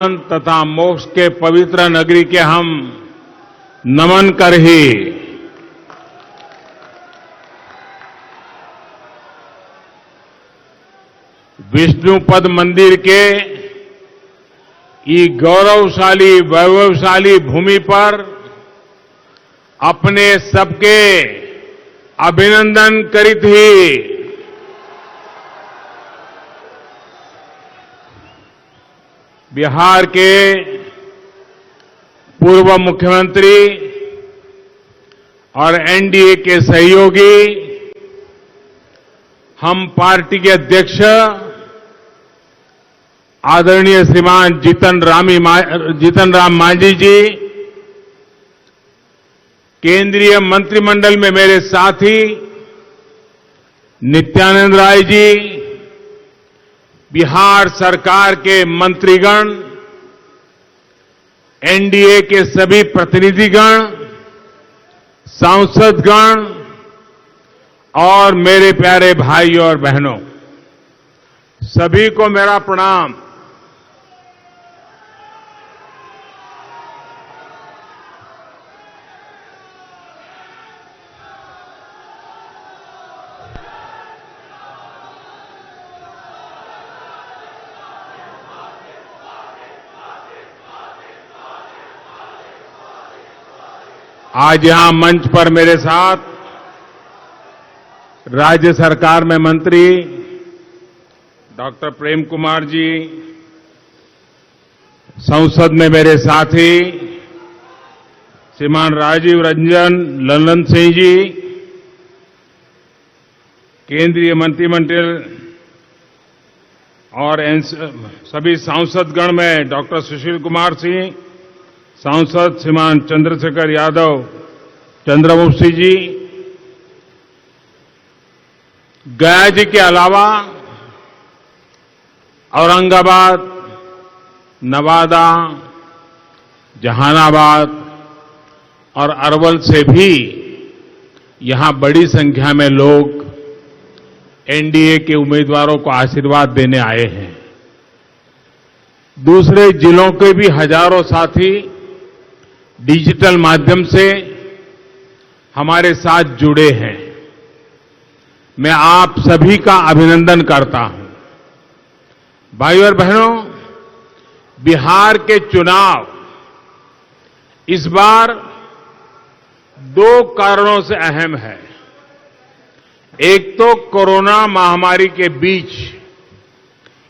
तथा मोक्ष के पवित्र नगरी के हम नमन कर ही विष्णुपद मंदिर के ई गौरवशाली वैभवशाली भूमि पर अपने सबके अभिनंदन करीत ही बिहार के पूर्व मुख्यमंत्री और एनडीए के सहयोगी हम पार्टी के अध्यक्ष आदरणीय श्रीमान जीतन राम मांझी जी, केंद्रीय मंत्रिमंडल में मेरे साथी नित्यानंद राय जी, बिहार सरकार के मंत्रीगण, एनडीए के सभी प्रतिनिधिगण, सांसदगण और मेरे प्यारे भाइयों और बहनों, सभी को मेरा प्रणाम। आज यहां मंच पर मेरे साथ राज्य सरकार में मंत्री डॉक्टर प्रेम कुमार जी, संसद में मेरे साथी श्रीमान राजीव रंजन ललन सिंह जी, केंद्रीय मंत्रिमंडल और सभी सांसदगण में डॉक्टर सुशील कुमार सिंह, सांसद श्रीमान चंद्रशेखर यादव चंद्रवंशी जी, गया जी के अलावा औरंगाबाद, नवादा, जहानाबाद और अरवल से भी यहां बड़ी संख्या में लोग एनडीए के उम्मीदवारों को आशीर्वाद देने आए हैं। दूसरे जिलों के भी हजारों साथी डिजिटल माध्यम से हमारे साथ जुड़े हैं। मैं आप सभी का अभिनंदन करता हूं। भाइयों और बहनों, बिहार के चुनाव इस बार दो कारणों से अहम है। एक तो कोरोना महामारी के बीच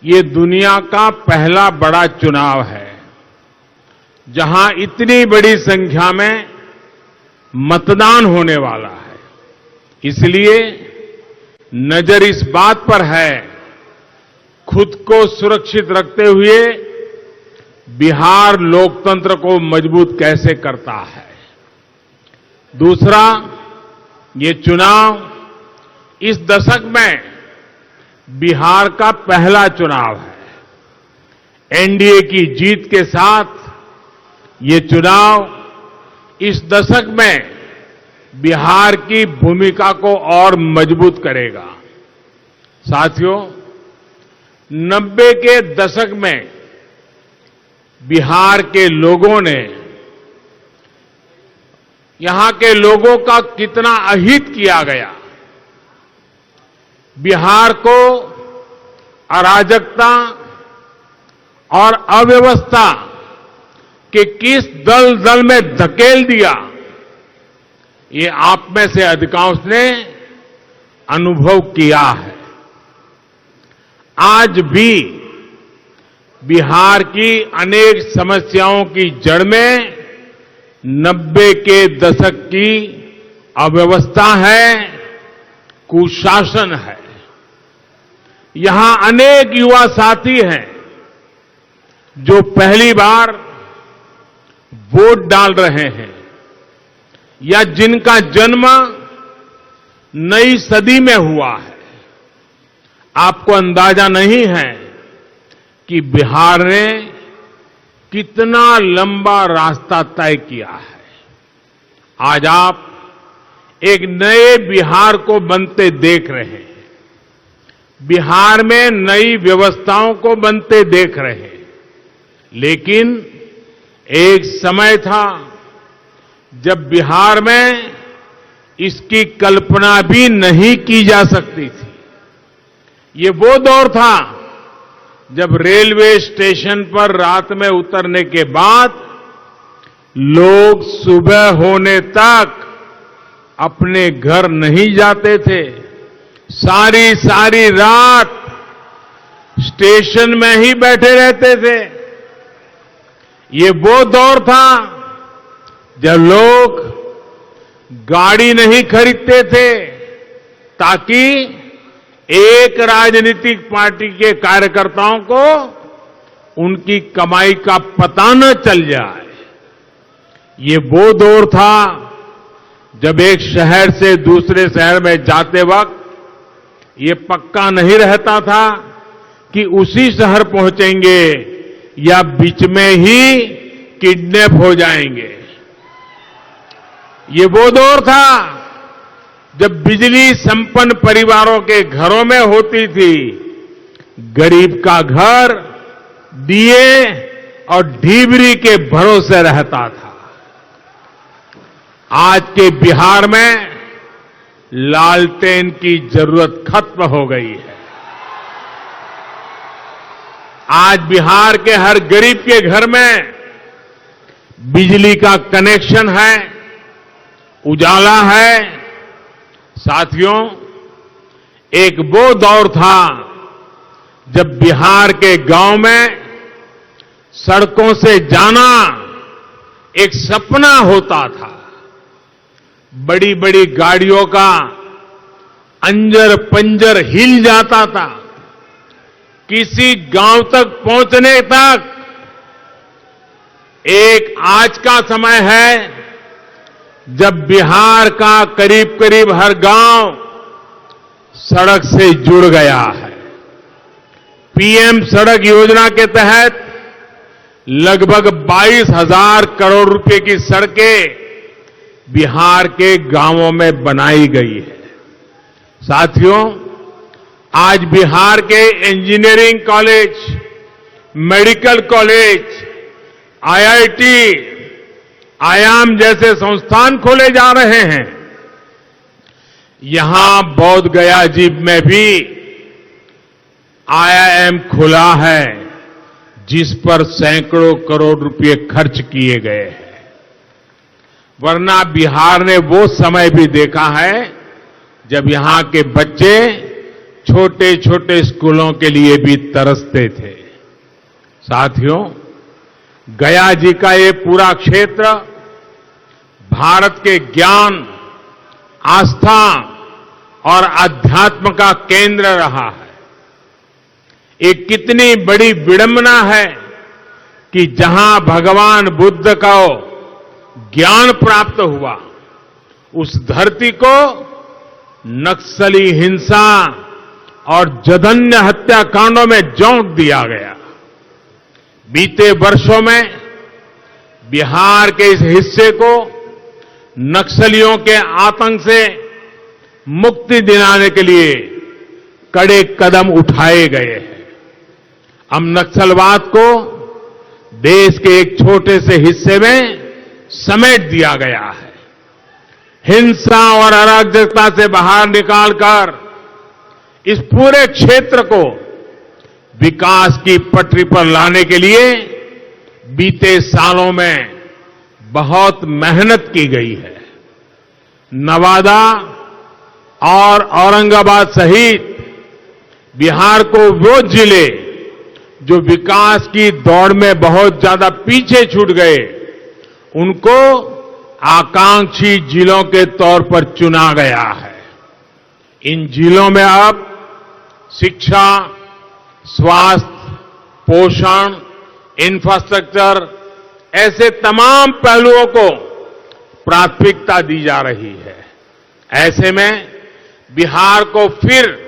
ये दुनिया का पहला बड़ा चुनाव है जहां इतनी बड़ी संख्या में मतदान होने वाला है। इसलिए नजर इस बात पर है, खुद को सुरक्षित रखते हुए बिहार लोकतंत्र को मजबूत कैसे करता है। दूसरा, ये चुनाव इस दशक में बिहार का पहला चुनाव है। एनडीए की जीत के साथ ये चुनाव इस दशक में बिहार की भूमिका को और मजबूत करेगा। साथियों, 90 के दशक में बिहार के लोगों ने, यहां के लोगों का कितना अहित किया गया। बिहार को अराजकता और अव्यवस्था के किस दलदल में धकेल दिया, ये आप में से अधिकांश ने अनुभव किया है। आज भी बिहार की अनेक समस्याओं की जड़ में 90 के दशक की अव्यवस्था है, कुशासन है। यहां अनेक युवा साथी हैं जो पहली बार वोट डाल रहे हैं या जिनका जन्म नई सदी में हुआ है। आपको अंदाजा नहीं है कि बिहार ने कितना लंबा रास्ता तय किया है। आज आप एक नए बिहार को बनते देख रहे हैं। बिहार में नई व्यवस्थाओं को बनते देख रहे हैं। लेकिन एक समय था जब बिहार में इसकी कल्पना भी नहीं की जा सकती थी। ये वो दौर था जब रेलवे स्टेशन पर रात में उतरने के बाद लोग सुबह होने तक अपने घर नहीं जाते थे, सारी सारी रात स्टेशन में ही बैठे रहते थे। ये वो दौर था जब लोग गाड़ी नहीं खरीदते थे ताकि एक राजनीतिक पार्टी के कार्यकर्ताओं को उनकी कमाई का पता न चल जाए। ये वो दौर था जब एक शहर से दूसरे शहर में जाते वक्त ये पक्का नहीं रहता था कि उसी शहर पहुंचेंगे या बीच में ही किडनैप हो जाएंगे। ये वो दौर था जब बिजली संपन्न परिवारों के घरों में होती थी, गरीब का घर दिए और ढीबरी के भरोसे रहता था। आज के बिहार में लालटेन की जरूरत खत्म हो गई है। आज बिहार के हर गरीब के घर में बिजली का कनेक्शन है, उजाला है। साथियों, एक वो दौर था जब बिहार के गांव में सड़कों से जाना एक सपना होता था। बड़ी बड़ी गाड़ियों का अंजर पंजर हिल जाता था। किसी गांव तक पहुंचने तक एक आज का समय है जब बिहार का करीब करीब हर गांव सड़क से जुड़ गया है। पीएम सड़क योजना के तहत लगभग 22,000 करोड़ रुपए की सड़कें बिहार के गांवों में बनाई गई है। साथियों, आज बिहार के engineering college, medical college, IIT, IIM जैसे संस्थान खोले जा रहे हैं। यहां बोध गया जी में भी आईआईएम खुला है, जिस पर सैकड़ों करोड़ रुपए खर्च किए गए हैं। वरना बिहार ने वो समय भी देखा है जब यहां के बच्चे छोटे छोटे स्कूलों के लिए भी तरसते थे। साथियों, गया जी का ये पूरा क्षेत्र भारत के ज्ञान, आस्था और अध्यात्म का केंद्र रहा है। ये कितनी बड़ी विडंबना है कि जहां भगवान बुद्ध को ज्ञान प्राप्त हुआ, उस धरती को नक्सली हिंसा और जघन्य हत्याकांडों में झोंक दिया गया। बीते वर्षों में बिहार के इस हिस्से को नक्सलियों के आतंक से मुक्ति दिलाने के लिए कड़े कदम उठाए गए हैं। अब नक्सलवाद को देश के एक छोटे से हिस्से में समेट दिया गया है। हिंसा और अराजकता से बाहर निकालकर इस पूरे क्षेत्र को विकास की पटरी पर लाने के लिए बीते सालों में बहुत मेहनत की गई है। नवादा और औरंगाबाद सहित बिहार को वो जिले जो विकास की दौड़ में बहुत ज्यादा पीछे छूट गए, उनको आकांक्षी जिलों के तौर पर चुना गया है। इन जिलों में अब शिक्षा, स्वास्थ्य, पोषण, इंफ्रास्ट्रक्चर ऐसे तमाम पहलुओं को प्राथमिकता दी जा रही है। ऐसे में बिहार को फिर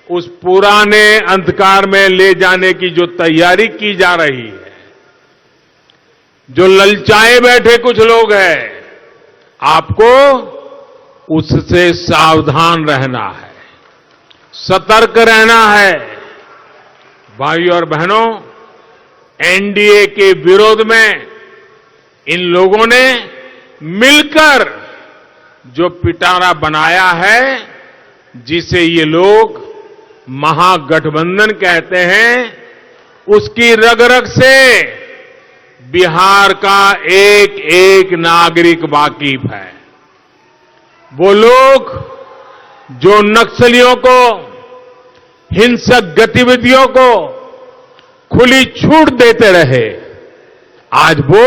उस पुराने अंधकार में ले जाने की जो तैयारी की जा रही है, जो ललचाए बैठे कुछ लोग हैं, आपको उससे सावधान रहना है, सतर्क रहना है। भाइयों और बहनों, एनडीए के विरोध में इन लोगों ने मिलकर जो पिटारा बनाया है, जिसे ये लोग महागठबंधन कहते हैं, उसकी रग रग से बिहार का एक एक नागरिक वाकिफ है। वो लोग जो नक्सलियों को, हिंसक गतिविधियों को खुली छूट देते रहे, आज वो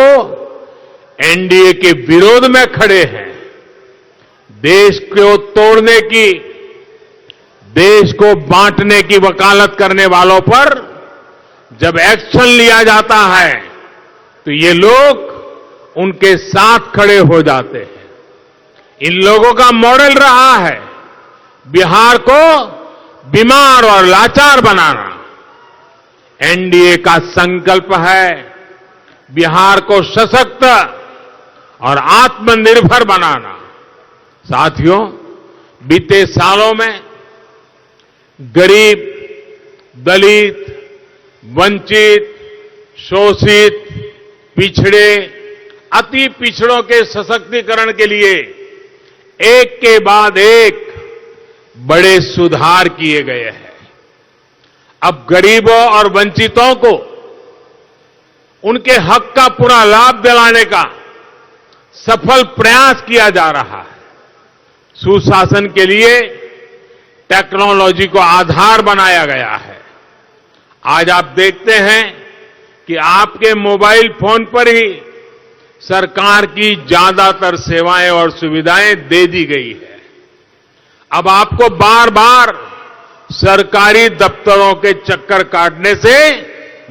एनडीए के विरोध में खड़े हैं। देश को तोड़ने की, देश को बांटने की वकालत करने वालों पर जब एक्शन लिया जाता है तो ये लोग उनके साथ खड़े हो जाते हैं। इन लोगों का मॉडल रहा है बिहार को बीमार और लाचार बनाना। एनडीए का संकल्प है बिहार को सशक्त और आत्मनिर्भर बनाना। साथियों, बीते सालों में गरीब, दलित, वंचित, शोषित, पिछड़े, अति पिछड़ों के सशक्तिकरण के लिए एक के बाद एक बड़े सुधार किए गए हैं। अब गरीबों और वंचितों को उनके हक का पूरा लाभ दिलाने का सफल प्रयास किया जा रहा है। सुशासन के लिए टेक्नोलॉजी को आधार बनाया गया है। आज आप देखते हैं कि आपके मोबाइल फोन पर ही सरकार की ज्यादातर सेवाएं और सुविधाएं दे दी गई है। अब आपको बार बार सरकारी दफ्तरों के चक्कर काटने से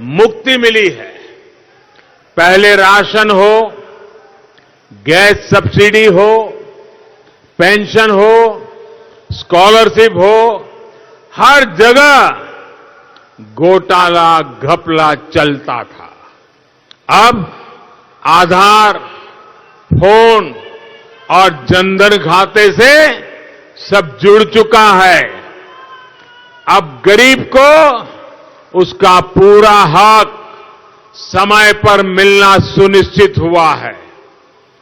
मुक्ति मिली है। पहले राशन हो, गैस सब्सिडी हो, पेंशन हो, स्कॉलरशिप हो, हर जगह घोटाला घपला चलता था। अब आधार, फोन और जनधन खाते से सब जुड़ चुका है। अब गरीब को उसका पूरा हक समय पर मिलना सुनिश्चित हुआ है।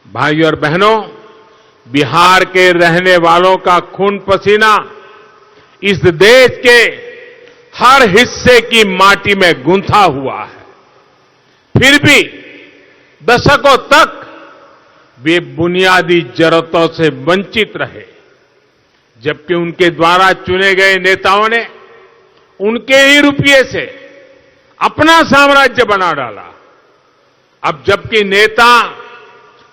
भाइयों और बहनों, बिहार के रहने वालों का खून पसीना इस देश के हर हिस्से की माटी में गूंथा हुआ है। फिर भी दशकों तक वे बुनियादी जरूरतों से वंचित रहे, जबकि उनके द्वारा चुने गए नेताओं ने उनके ही रुपये से अपना साम्राज्य बना डाला। अब जबकि नेता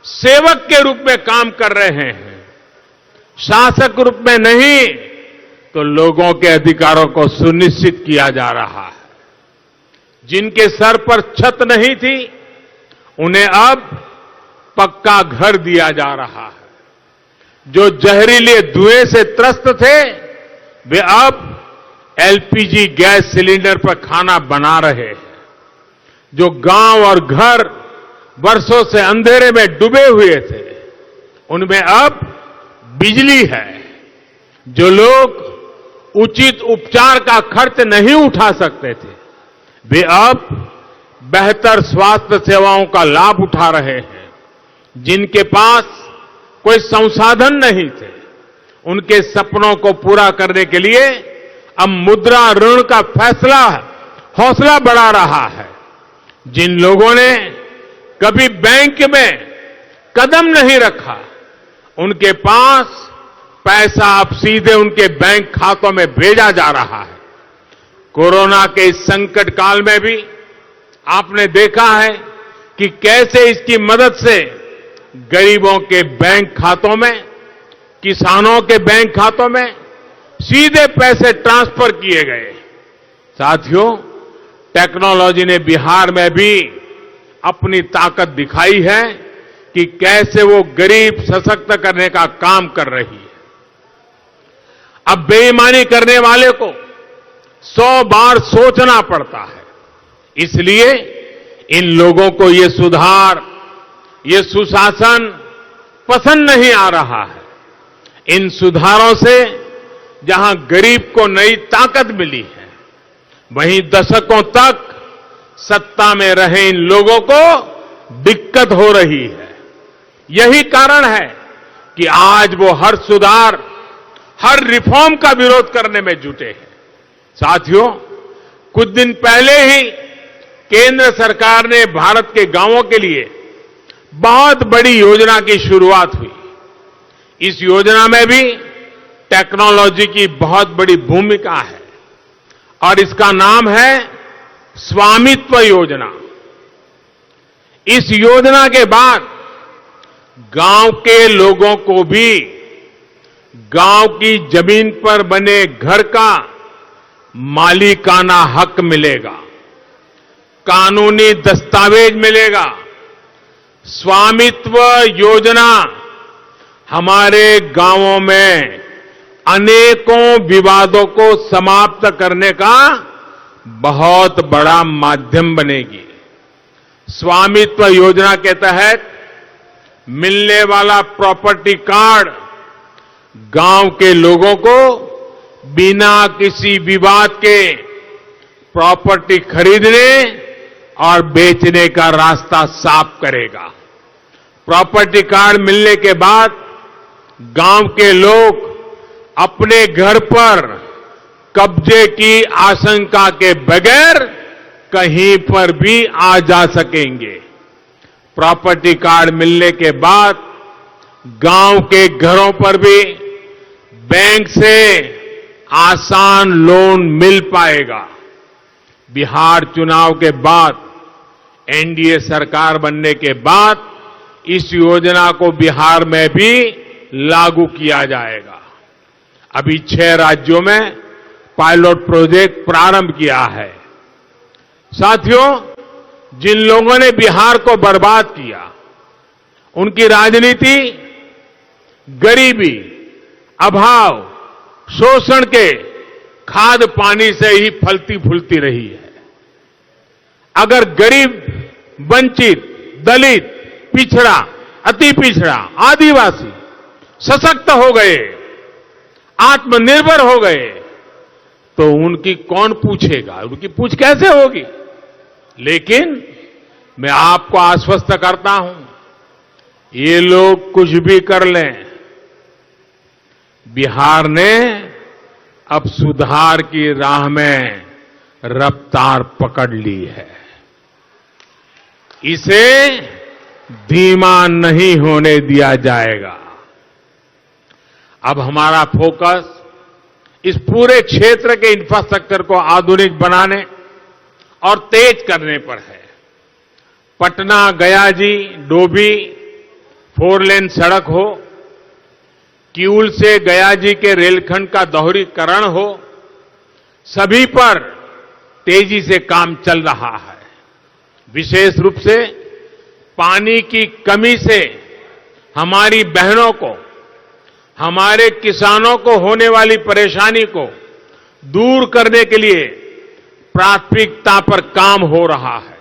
सेवक के रूप में काम कर रहे हैं, शासक रूप में नहीं, तो लोगों के अधिकारों को सुनिश्चित किया जा रहा है। जिनके सर पर छत नहीं थी, उन्हें अब पक्का घर दिया जा रहा है। जो जहरीले धुएं से त्रस्त थे, वे अब एलपीजी गैस सिलेंडर पर खाना बना रहे हैं। जो गांव और घर वर्षों से अंधेरे में डूबे हुए थे, उनमें अब बिजली है। जो लोग उचित उपचार का खर्च नहीं उठा सकते थे, वे अब बेहतर स्वास्थ्य सेवाओं का लाभ उठा रहे हैं। जिनके पास कोई संसाधन नहीं थे, उनके सपनों को पूरा करने के लिए अब मुद्रा ऋण का फैसला हौसला बढ़ा रहा है। जिन लोगों ने कभी बैंक में कदम नहीं रखा, उनके पास पैसा अब सीधे उनके बैंक खातों में भेजा जा रहा है। कोरोना के इस संकट काल में भी आपने देखा है कि कैसे इसकी मदद से गरीबों के बैंक खातों में, किसानों के बैंक खातों में सीधे पैसे ट्रांसफर किए गए। साथियों, टेक्नोलॉजी ने बिहार में भी अपनी ताकत दिखाई है कि कैसे वो गरीब सशक्त करने का काम कर रही है। अब बेईमानी करने वाले को 100 बार सोचना पड़ता है। इसलिए इन लोगों को ये सुधार, ये सुशासन पसंद नहीं आ रहा है। इन सुधारों से जहां गरीब को नई ताकत मिली है, वहीं दशकों तक सत्ता में रहे इन लोगों को दिक्कत हो रही है। यही कारण है कि आज वो हर सुधार, हर रिफॉर्म का विरोध करने में जुटे हैं। साथियों, कुछ दिन पहले ही केंद्र सरकार ने भारत के गांवों के लिए बहुत बड़ी योजना की शुरुआत हुई। इस योजना में भी टेक्नोलॉजी की बहुत बड़ी भूमिका है और इसका नाम है स्वामित्व योजना। इस योजना के बाद गांव के लोगों को भी गांव की जमीन पर बने घर का मालिकाना हक मिलेगा, कानूनी दस्तावेज मिलेगा। स्वामित्व योजना हमारे गांवों में अनेकों विवादों को समाप्त करने का बहुत बड़ा माध्यम बनेगी। स्वामित्व योजना के तहत मिलने वाला प्रॉपर्टी कार्ड गांव के लोगों को बिना किसी विवाद के प्रॉपर्टी खरीदने और बेचने का रास्ता साफ करेगा। प्रॉपर्टी कार्ड मिलने के बाद गांव के लोग अपने घर पर कब्जे की आशंका के बगैर कहीं पर भी आ जा सकेंगे। प्रॉपर्टी कार्ड मिलने के बाद गांव के घरों पर भी बैंक से आसान लोन मिल पाएगा। बिहार चुनाव के बाद, एनडीए सरकार बनने के बाद इस योजना को बिहार में भी लागू किया जाएगा। अभी 6 राज्यों में पायलट प्रोजेक्ट प्रारंभ किया है। साथियों, जिन लोगों ने बिहार को बर्बाद किया, उनकी राजनीति गरीबी, अभाव, शोषण के खाद पानी से ही फलती फूलती रही है। अगर गरीब, वंचित, दलित, पिछड़ा, अति पिछड़ा, आदिवासी सशक्त हो गए, आत्मनिर्भर हो गए, तो उनकी कौन पूछेगा? उनकी पूछ कैसे होगी? लेकिन मैं आपको आश्वस्त करता हूं, ये लोग कुछ भी कर लें, बिहार ने अब सुधार की राह में रफ्तार पकड़ ली है। इसे धीमा नहीं होने दिया जाएगा। अब हमारा फोकस इस पूरे क्षेत्र के इंफ्रास्ट्रक्चर को आधुनिक बनाने और तेज करने पर है। पटना गयाजी डोभी 4 लेन सड़क हो, किऊल से गयाजी के रेलखंड का दोहरीकरण हो, सभी पर तेजी से काम चल रहा है। विशेष रूप से पानी की कमी से हमारी बहनों को, हमारे किसानों को होने वाली परेशानी को दूर करने के लिए प्राथमिकता पर काम हो रहा है।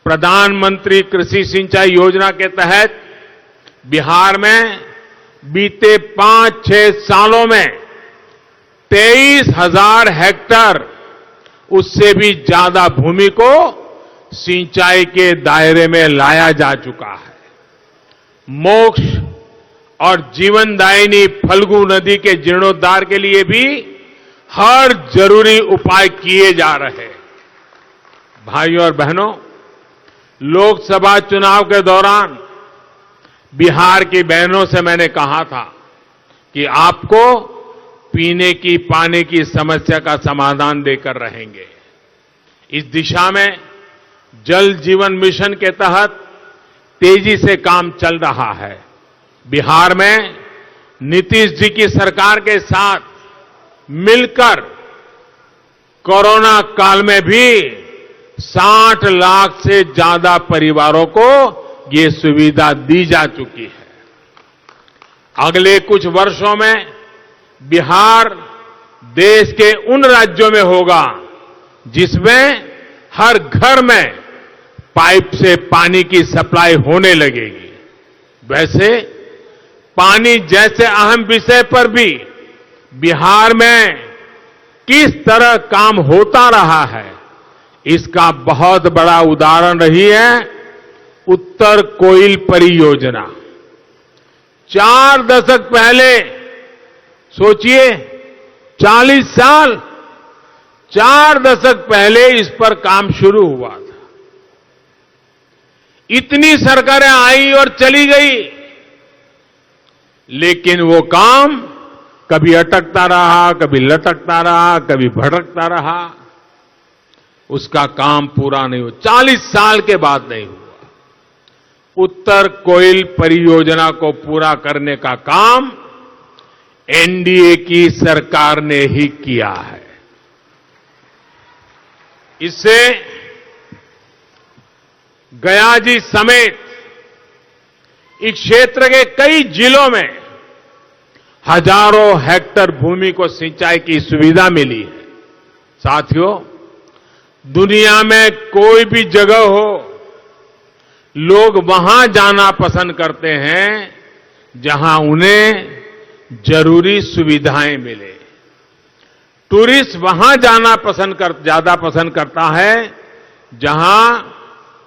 प्रधानमंत्री कृषि सिंचाई योजना के तहत बिहार में बीते 5-6 सालों में 23,000 हेक्टेयर, उससे भी ज्यादा भूमि को सिंचाई के दायरे में लाया जा चुका है। मोक्ष और जीवनदायिनी फल्गु नदी के जीर्णोद्धार के लिए भी हर जरूरी उपाय किए जा रहे हैं। भाइयों और बहनों, लोकसभा चुनाव के दौरान बिहार की बहनों से मैंने कहा था कि आपको पीने की पानी की समस्या का समाधान देकर रहेंगे। इस दिशा में जल जीवन मिशन के तहत तेजी से काम चल रहा है। बिहार में नीतीश जी की सरकार के साथ मिलकर कोरोना काल में भी 60 लाख से ज्यादा परिवारों को ये सुविधा दी जा चुकी है। अगले कुछ वर्षों में बिहार देश के उन राज्यों में होगा जिसमें हर घर में पाइप से पानी की सप्लाई होने लगेगी। वैसे पानी जैसे अहम विषय पर भी बिहार में किस तरह काम होता रहा है, इसका बहुत बड़ा उदाहरण रही है उत्तर कोयल परियोजना। 4 दशक पहले, सोचिए 40 साल, 4 दशक पहले इस पर काम शुरू हुआ था। इतनी सरकारें आई और चली गई, लेकिन वो काम कभी अटकता रहा, कभी लटकता रहा, कभी भटकता रहा, उसका काम पूरा नहीं हुआ। 40 साल के बाद नहीं हुआ। उत्तर कोयल परियोजना को पूरा करने का काम एनडीए की सरकार ने ही किया है। इससे गयाजी समेत इस क्षेत्र के कई जिलों में हजारों हेक्टेयर भूमि को सिंचाई की सुविधा मिली है। साथियों, दुनिया में कोई भी जगह हो, लोग वहां जाना पसंद करते हैं जहां उन्हें जरूरी सुविधाएं मिले। टूरिस्ट वहां जाना ज्यादा पसंद करता है जहां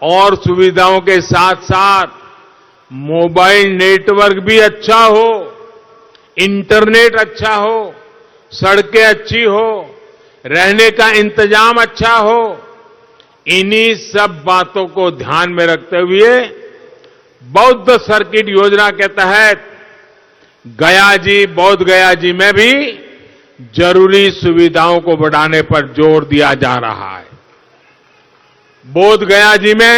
और सुविधाओं के साथ साथ मोबाइल नेटवर्क भी अच्छा हो, इंटरनेट अच्छा हो, सड़कें अच्छी हो, रहने का इंतजाम अच्छा हो। इन्हीं सब बातों को ध्यान में रखते हुए बौद्ध सर्किट योजना के तहत बौद्ध गया जी में भी जरूरी सुविधाओं को बढ़ाने पर जोर दिया जा रहा है। बोध गया जी में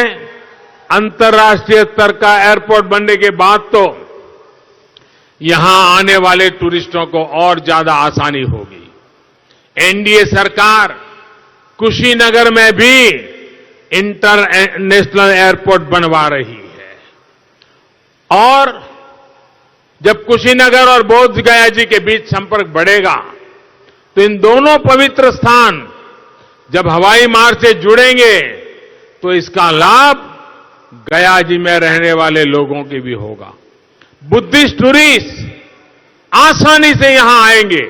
अंतर्राष्ट्रीय स्तर का एयरपोर्ट बनने के बाद तो यहां आने वाले टूरिस्टों को और ज्यादा आसानी होगी। एनडीए सरकार कुशीनगर में भी इंटरनेशनल एयरपोर्ट बनवा रही है और जब कुशीनगर और बोध गया जी के बीच संपर्क बढ़ेगा तो इन दोनों पवित्र स्थान जब हवाई मार्ग से जुड़ेंगे तो इसका लाभ गया जी में रहने वाले लोगों की भी होगा। बुद्धिस्ट टूरिस्ट आसानी से यहां आएंगे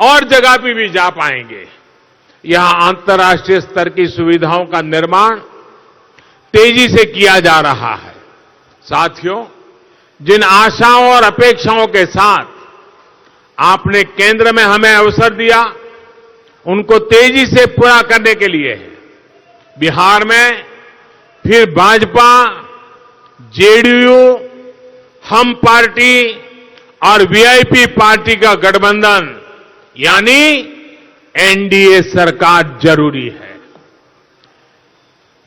और जगह पे भी जा पाएंगे। यहां अंतर्राष्ट्रीय स्तर की सुविधाओं का निर्माण तेजी से किया जा रहा है। साथियों, जिन आशाओं और अपेक्षाओं के साथ आपने केंद्र में हमें अवसर दिया, उनको तेजी से पूरा करने के लिए बिहार में फिर भाजपा, जेडीयू, हम पार्टी और वीआईपी पार्टी का गठबंधन यानी एनडीए सरकार जरूरी है।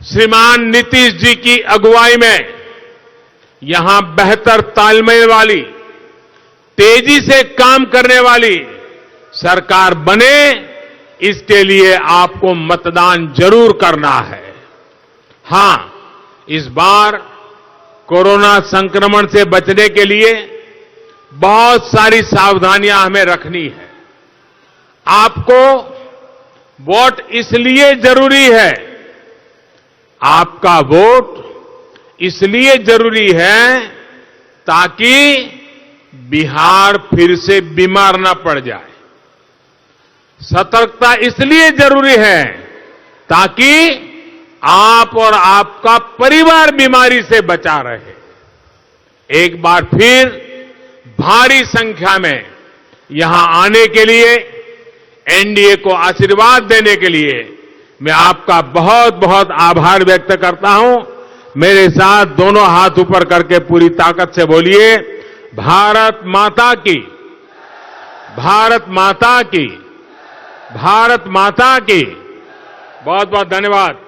श्रीमान नीतीश जी की अगुवाई में यहां बेहतर तालमेल वाली, तेजी से काम करने वाली सरकार बने, इसके लिए आपको मतदान जरूर करना है। हां, इस बार कोरोना संक्रमण से बचने के लिए बहुत सारी सावधानियां हमें रखनी है। आपको वोट इसलिए जरूरी है, आपका वोट इसलिए जरूरी है ताकि बिहार फिर से बीमार न पड़ जाए। सतर्कता इसलिए जरूरी है ताकि आप और आपका परिवार बीमारी से बचा रहे। एक बार फिर भारी संख्या में यहां आने के लिए, एनडीए को आशीर्वाद देने के लिए मैं आपका बहुत बहुत आभार व्यक्त करता हूं। मेरे साथ दोनों हाथ ऊपर करके पूरी ताकत से बोलिए, भारत माता की, भारत माता की, भारत माता की। बहुत बहुत धन्यवाद।